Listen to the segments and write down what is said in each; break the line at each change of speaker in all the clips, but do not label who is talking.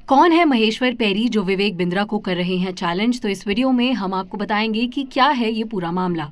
कौन है महेश्वर पैरी जो विवेक बिंद्रा को कर रहे हैं चैलेंज। तो इस वीडियो में हम आपको बताएंगे कि क्या है ये पूरा मामला।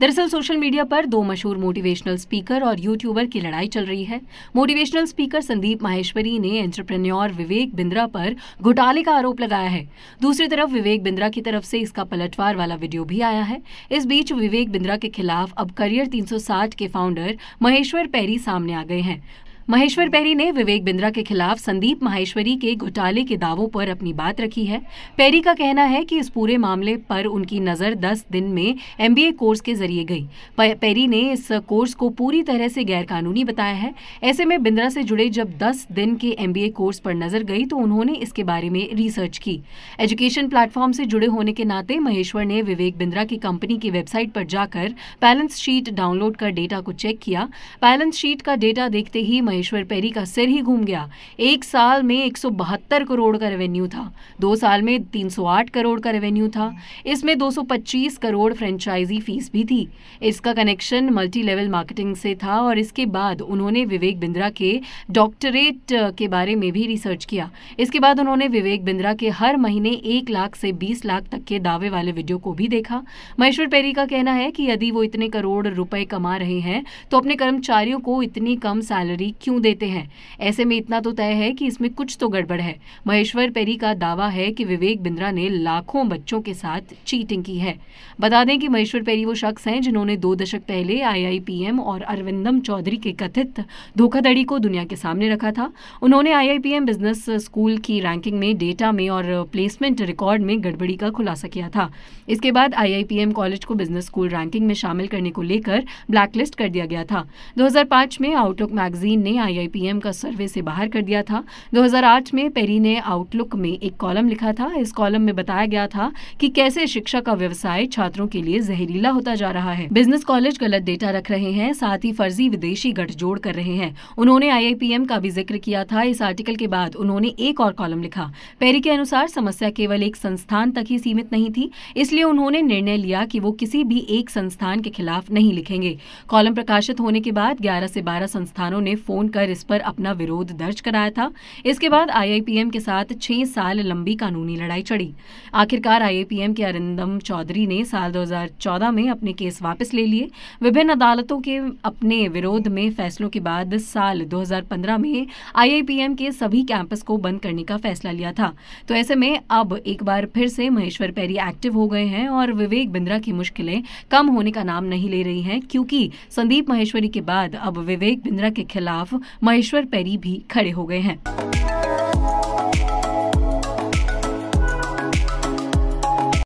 दरअसल सोशल मीडिया पर दो मशहूर मोटिवेशनल स्पीकर और यूट्यूबर की लड़ाई चल रही है। मोटिवेशनल स्पीकर संदीप माहेश्वरी ने एंटरप्रेन्योर विवेक बिंद्रा पर घोटाले का आरोप लगाया है। दूसरी तरफ विवेक बिंद्रा की तरफ से इसका पलटवार वाला वीडियो भी आया है। इस बीच विवेक बिंद्रा के खिलाफ अब करियर 360 के फाउंडर महेश्वर पैरी सामने आ गए हैं। महेश्वर पैरी ने विवेक बिंद्रा के खिलाफ संदीप माहेश्वरी के घोटाले के दावों पर अपनी बात रखी है। पैरी का कहना है कि इस पूरे मामले पर उनकी नजर 10 दिन में MBA कोर्स के जरिए गई। पैरी ने इस कोर्स को पूरी तरह से गैरकानूनी बताया है। ऐसे में बिंद्रा से जुड़े जब 10 दिन के MBA कोर्स पर नजर गई तो उन्होंने इसके बारे में रिसर्च की। एजुकेशन प्लेटफॉर्म से जुड़े होने के नाते महेश्वर ने विवेक बिंद्रा की कंपनी की वेबसाइट पर जाकर बैलेंस शीट डाउनलोड कर डेटा को चेक किया। बैलेंस शीट का डेटा देखते ही महेश्वर पैरी का सिर ही घूम गया। एक साल में 172 करोड़ का रेवेन्यू था, 2 साल में 308 करोड़ का रेवेन्यू था। इसमें 225 करोड़ फ्रेंचाइजी फीस भी थी। इसका कनेक्शन मल्टी लेवल मार्केटिंग से था और इसके बाद उन्होंने विवेक बिंद्रा के डॉक्टरेट के बारे में भी रिसर्च किया। इसके बाद उन्होंने विवेक बिंद्रा के हर महीने 1 लाख से 20 लाख तक के दावे वाले वीडियो को भी देखा। महेश्वर पैरी का कहना है कि यदि वो इतने करोड़ रुपए कमा रहे हैं तो अपने कर्मचारियों को इतनी कम सैलरी क्यों देते हैं। ऐसे में इतना तो तय है कि इसमें कुछ तो गड़बड़ है। महेश्वर पैरी का दावा है कि विवेक बिंद्रा ने लाखों बच्चों के साथ चीटिंग की है। बता दें कि महेश्वर पैरी वो शख्स हैं जिन्होंने 2 दशक पहले IIPM और अरविंदम चौधरी के कथित धोखाधड़ी को दुनिया के सामने रखा था। उन्होंने IIPM बिजनेस स्कूल की रैंकिंग में, डेटा में और प्लेसमेंट रिकॉर्ड में गड़बड़ी का खुलासा किया था। इसके बाद IIPM कॉलेज को बिजनेस स्कूल रैंकिंग में शामिल करने को लेकर ब्लैकलिस्ट कर दिया गया था। 2005 में आउटलुक मैगजीन ने IIPM का सर्वे से बाहर कर दिया था। 2008 में पैरी ने आउटलुक में एक कॉलम लिखा था। इस कॉलम में बताया गया था कि कैसे शिक्षा का व्यवसाय छात्रों के लिए जहरीला होता जा रहा है। बिजनेस कॉलेज गलत डेटा रख रहे हैं, साथ ही फर्जी विदेशी गठजोड़ कर रहे हैं। उन्होंने IIPM का भी जिक्र किया था। इस आर्टिकल के बाद उन्होंने एक और कॉलम लिखा। पैरी के अनुसार समस्या केवल एक संस्थान तक ही सीमित नहीं थी, इसलिए उन्होंने निर्णय लिया कि वो किसी भी एक संस्थान के खिलाफ नहीं लिखेंगे। कॉलम प्रकाशित होने के बाद 11 से 12 संस्थानों ने फोन कर इस पर अपना विरोध दर्ज कराया था। इसके बाद IIPM के साथ 6 साल लंबी कानूनी लड़ाई चढ़ी। आखिरकार IIPM के अरिंदम चौधरी ने साल 2014 में अपने केस वापस ले लिए। विभिन्न अदालतों के अपने विरोध में फैसलों के बाद साल 2015 में IIPM के सभी कैंपस को बंद करने का फैसला लिया था। तो ऐसे में अब एक बार फिर से महेश्वर पैरी एक्टिव हो गए हैं और विवेक बिंद्रा की मुश्किलें कम होने का नाम नहीं ले रही हैं, क्योंकि संदीप माहेश्वरी के बाद अब विवेक बिंद्रा के खिलाफ महेश्वर पैरी भी खड़े हो गए हैं।